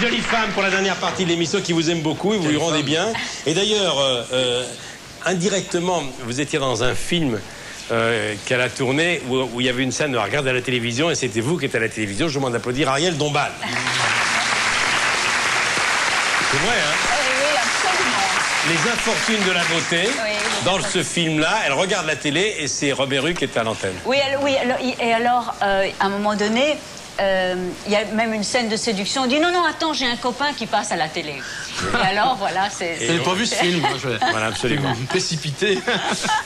jolie femme pour la dernière partie de l'émission qui vous aime beaucoup et vous lui rendez bien. Et d'ailleurs, indirectement, vous étiez dans un film qu'elle a tourné où il y avait une scène de regarder à la télévision et c'était vous qui étiez à la télévision. Je vous demande d'applaudir Ariel Dombal. C'est vrai, hein? Oui, absolument. Les infortunes de la beauté. Oui, dans ce film-là, elle regarde la télé et c'est Robert Hue qui est à l'antenne. Oui, et alors, à un moment donné, il y a même une scène de séduction. On dit non, non, attends, j'ai un copain qui passe à la télé. Et alors, voilà, c'est... Vous n'avez pas vu ce film, moi, Voilà, absolument. Vous me précipitez.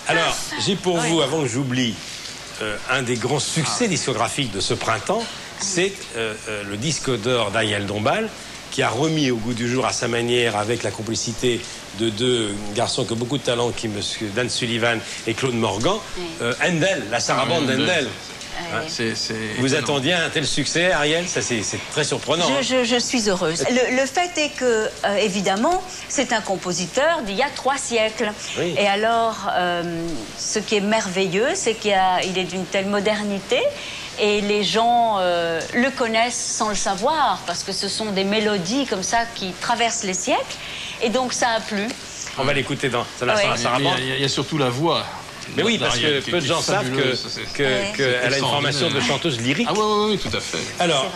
Alors, j'ai pour vous, avant que j'oublie, un des grands succès discographiques de ce printemps, c'est le disque d'or d'Ariel Dombal, qui a remis au goût du jour à sa manière, avec la complicité de deux garçons qui ont beaucoup de talent, qui monsieur Dan Sullivan et Claude Morgan, Handel, la sarabande d'Handel. Vous attendiez un tel succès, Ariel? Ça, c'est très surprenant. Je suis heureuse. Le fait est que, évidemment, c'est un compositeur d'il y a 3 siècles. Oui. Et alors, ce qui est merveilleux, c'est qu'il est d'une telle modernité. Et les gens le connaissent sans le savoir, parce que ce sont des mélodies comme ça qui traversent les siècles. Et donc, ça a plu. On va l'écouter dans la sarabande. Il y a surtout la voix. Mais oui, parce que peu de gens savent qu'elle a une formation de chanteuse lyrique. Ah oui, tout à fait. Alors,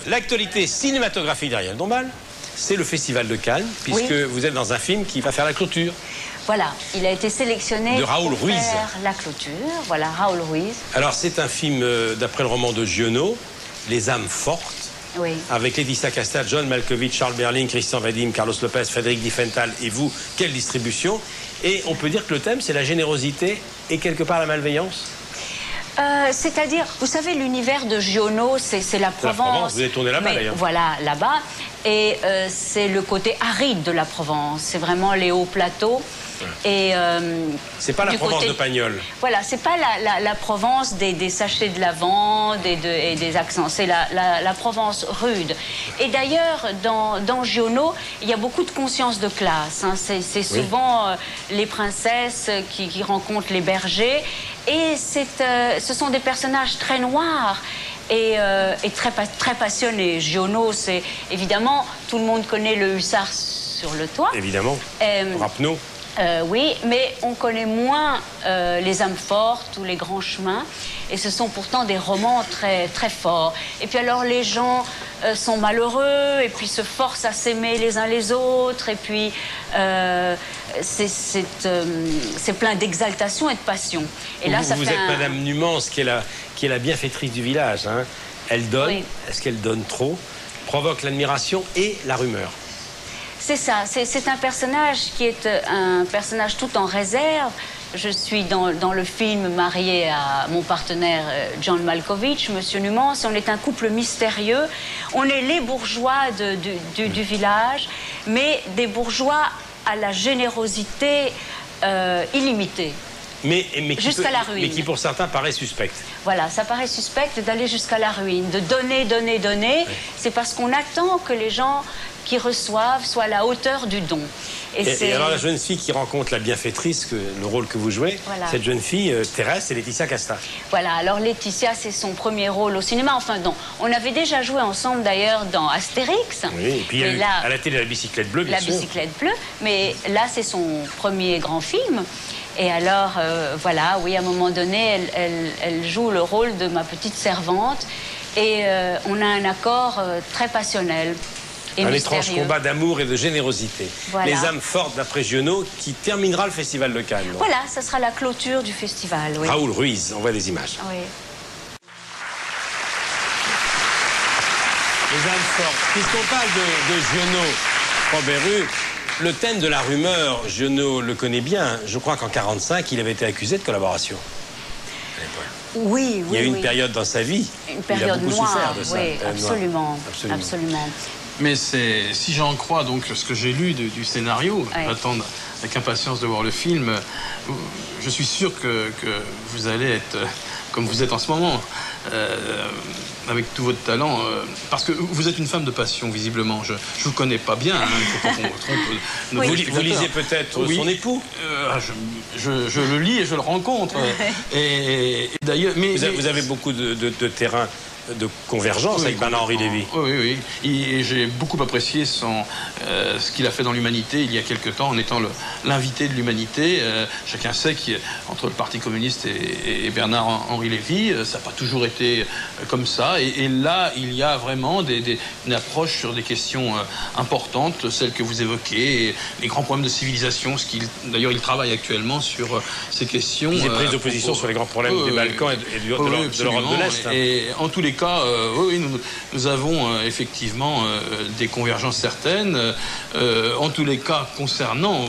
l'actualité cinématographique d'Ariel Dombal, c'est le Festival de Cannes, puisque vous êtes dans un film qui va faire la clôture. Voilà, il a été sélectionné de Raoul pour Ruiz. faire la clôture. Voilà, Raoul Ruiz. Alors, c'est un film d'après le roman de Giono, Les âmes fortes, avec Laetitia Casta, John Malkovich, Charles Berling, Christian Vadim, Carlos Lopez, Frédéric Diffenthal et vous. Quelle distribution! Et on peut dire que le thème, c'est la générosité et quelque part la malveillance. C'est-à-dire, vous savez, l'univers de Giono, c'est la Provence. La Provence, vous avez tourné là-bas d'ailleurs. Voilà, là-bas. Et c'est le côté aride de la Provence. C'est vraiment les hauts plateaux. Et c'est pas la Provence de Pagnol. Voilà, c'est pas la Provence des sachets de lavande et des accents. C'est la Provence rude. Et d'ailleurs, dans Giono, il y a beaucoup de conscience de classe. Hein. C'est souvent les princesses qui rencontrent les bergers. Et ce sont des personnages très noirs et très passionnés. Giono, c'est évidemment, tout le monde connaît le hussard sur le toit. Évidemment, Rapneau. Oui, mais on connaît moins les âmes fortes ou les grands chemins. Et ce sont pourtant des romans très, très forts. Et puis alors les gens sont malheureux et puis se forcent à s'aimer les uns les autres. Et puis c'est plein d'exaltation et de passion. Et là, vous êtes Madame Numance, qui est la bienfaitrice du village. Hein. Elle donne, est-ce qu'elle donne trop? Provoque l'admiration et la rumeur. C'est ça, c'est un personnage qui est un personnage tout en réserve. Je suis dans le film mariée à mon partenaire John Malkovich, Monsieur Numance. On est un couple mystérieux. On est les bourgeois du village, mais des bourgeois à la générosité illimitée. Jusqu'à la ruine. Mais qui pour certains paraît suspecte. Voilà, ça paraît suspect d'aller jusqu'à la ruine, de donner, donner, donner. C'est parce qu'on attend que les gens qui reçoivent soient à la hauteur du don. Et alors la jeune fille qui rencontre la bienfaitrice, le rôle que vous jouez, cette jeune fille, Thérèse, c'est Laetitia Casta. Voilà, alors Laetitia, c'est son premier rôle au cinéma. Enfin, non, on avait déjà joué ensemble d'ailleurs dans Astérix. Oui, et puis à la télé, la bicyclette bleue, bien sûr. La bicyclette bleue, mais là, c'est son premier grand film. Et alors, voilà, oui, à un moment donné, elle joue le rôle de ma petite servante. Et on a un accord très passionnel. Un étrange combat d'amour et de générosité. Voilà. Les âmes fortes d'après Giono, qui terminera le Festival de Cannes. Donc. Voilà, ça sera la clôture du festival. Oui. Raoul Ruiz, on voit des images. Oui. Les âmes fortes. Puisqu'on parle de Giono, Robert Hue, le thème de la rumeur, Giono le connaît bien. Je crois qu'en 1945, il avait été accusé de collaboration. Oui, oui. Il y a eu une période dans sa vie. Une période il a beaucoup souffert de ça. Oui, absolument. Absolument. Mais si j'en crois donc ce que j'ai lu du scénario, j'attends avec impatience de voir le film, je suis sûr que vous allez être comme vous êtes en ce moment, avec tout votre talent, parce que vous êtes une femme de passion, visiblement. Je vous connais pas bien, hein, il faut pas qu'on trompe. Vous lisez peut-être son époux. Je le lis et je le rencontre. Et d'ailleurs, vous avez beaucoup de terrain de convergence avec Bernard-Henri Lévy. Oui. Et j'ai beaucoup apprécié ce qu'il a fait dans l'Humanité il y a quelque temps, en étant l'invité de l'Humanité. Chacun sait qu'entre le Parti communiste et Bernard-Henri Lévy, ça n'a pas toujours été comme ça. Et là, il y a vraiment une approche sur des questions importantes, celles que vous évoquez, les grands problèmes de civilisation. D'ailleurs, il travaille actuellement sur ces questions. Des prises d'opposition sur les grands problèmes des Balkans et de l'Europe de l'Est. Et en tous les cas, nous avons effectivement des convergences certaines. En tous les cas, concernant,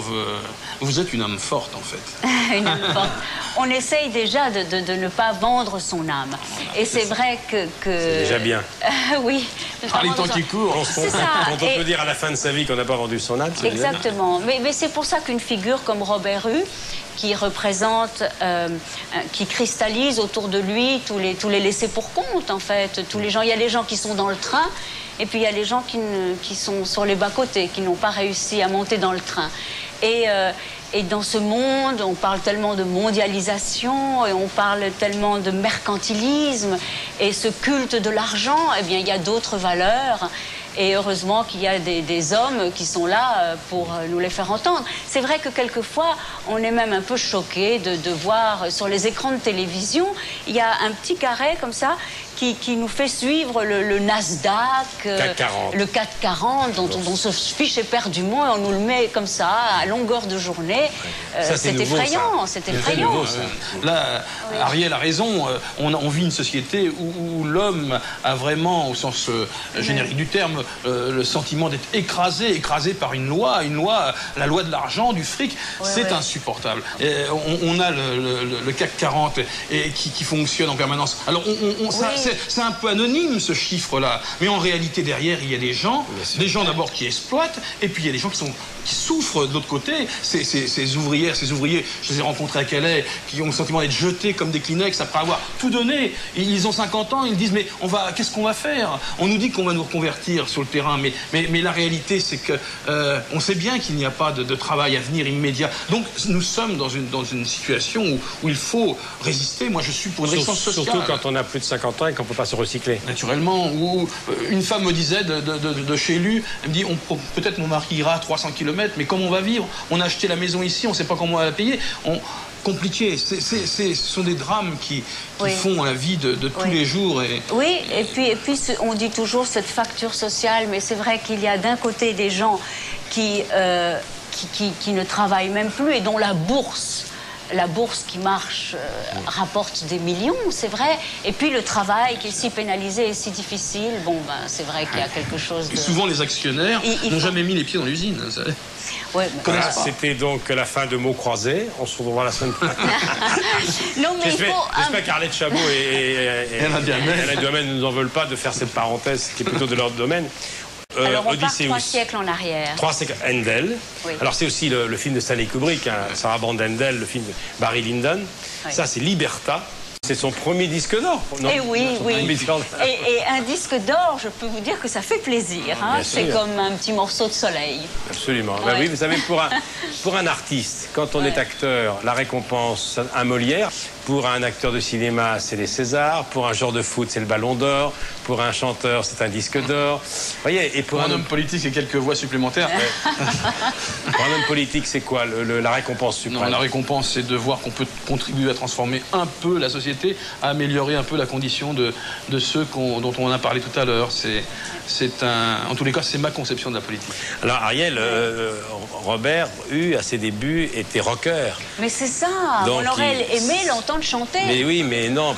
vous êtes une âme forte en fait. Une âme forte. On essaye déjà de ne pas vendre son âme. Et c'est vrai que... C'est déjà bien. Oui. Par les temps qui courent. Quand on peut dire à la fin de sa vie qu'on n'a pas vendu son âme, c'est exactement. Mais c'est pour ça qu'une figure comme Robert Hue, qui représente, qui cristallise autour de lui tous les laissés pour compte, en fait. Tous les gens, il y a les gens qui sont dans le train, et puis il y a les gens qui sont sur les bas-côtés, qui n'ont pas réussi à monter dans le train. Et dans ce monde, on parle tellement de mondialisation, et on parle tellement de mercantilisme, et ce culte de l'argent, eh bien, il y a d'autres valeurs. Et heureusement qu'il y a des hommes qui sont là pour nous les faire entendre. C'est vrai que quelquefois, on est même un peu choqué de voir sur les écrans de télévision, il y a un petit carré comme ça qui nous fait suivre le Nasdaq, le CAC 40, dont on se fiche éperdument, et on nous le met comme ça à longueur de journée. C'est effrayant, c'est effrayant. Nouveau, ça. Là, oui. Ariel a raison, on vit une société où l'homme a vraiment, au sens générique du terme, le sentiment d'être écrasé par une loi, la loi de l'argent, du fric. C'est insupportable. Et on a le CAC 40 qui fonctionne en permanence. Alors, c'est un peu anonyme, ce chiffre-là. Mais en réalité, derrière, il y a des gens d'abord qui exploitent, et puis il y a des gens qui souffrent de l'autre côté. Ces ouvrières, ces ouvriers, je les ai rencontrés à Calais, qui ont le sentiment d'être jetés comme des Kleenex après avoir tout donné. Ils ont 50 ans, ils disent, mais qu'est-ce qu'on va faire? On nous dit qu'on va nous reconvertir sur le terrain, mais la réalité, c'est que on sait bien qu'il n'y a pas de travail à venir immédiat. Donc, nous sommes dans une situation où il faut résister. Moi, je suis pour une résistance sociale. Surtout quand on a plus de 50 ans et qu'on ne peut pas se recycler. Naturellement. Où une femme me disait de chez lui, elle me dit, peut-être mon mari ira à 300 km, mais comment on va vivre? On a acheté la maison ici, on ne sait pas comment on va la payer. Compliqué. Ce sont des drames qui font la vie de tous les jours. Oui, et puis on dit toujours cette facture sociale, mais c'est vrai qu'il y a d'un côté des gens qui ne travaillent même plus et dont la bourse qui marche rapporte des millions, c'est vrai. Et puis le travail qui est si pénalisé et si difficile, c'est vrai qu'il y a quelque chose de... Et souvent les actionnaires n'ont jamais mis les pieds dans l'usine. Vous savez. Ouais, voilà, c'était donc la fin de Mots croisés. On se retrouvera la semaine prochaine. Non, mais j'espère qu'Arlette Chabot et Alain Duhamel ne nous en veulent pas de faire cette parenthèse qui est plutôt de leur domaine. Alors on part 3 siècles en arrière. 3 siècles, Handel. Oui. Alors c'est aussi le film de Stanley Kubrick, Sarah Bond Handel, le film de Barry Lyndon. Oui. Ça c'est Liberta. C'est son premier disque d'or. Et oui. Et un disque d'or, je peux vous dire que ça fait plaisir. Hein. C'est comme un petit morceau de soleil. Absolument. Ouais. Oui, vous savez, pour un artiste, quand on est acteur, la récompense, un Molière. Pour un acteur de cinéma, c'est les Césars. Pour un joueur de foot, c'est le Ballon d'Or. Pour un chanteur, c'est un disque d'or. Voyez, et pour un homme politique, c'est quelques voix supplémentaires. Pour un homme politique, c'est quoi la récompense suprême? Non, la récompense, c'est de voir qu'on peut contribuer à transformer un peu la société, à améliorer un peu la condition de ceux dont on a parlé tout à l'heure. En tous les cas, c'est ma conception de la politique. Alors, Ariel, Robert Hue, à ses débuts, était rocker. Mais c'est ça. Donc, on aurait aimé l'entendre chanter. Mais oui, mais non.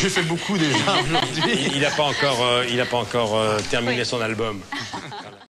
J'ai fait beaucoup déjà aujourd'hui. Il n'a pas encore terminé son album.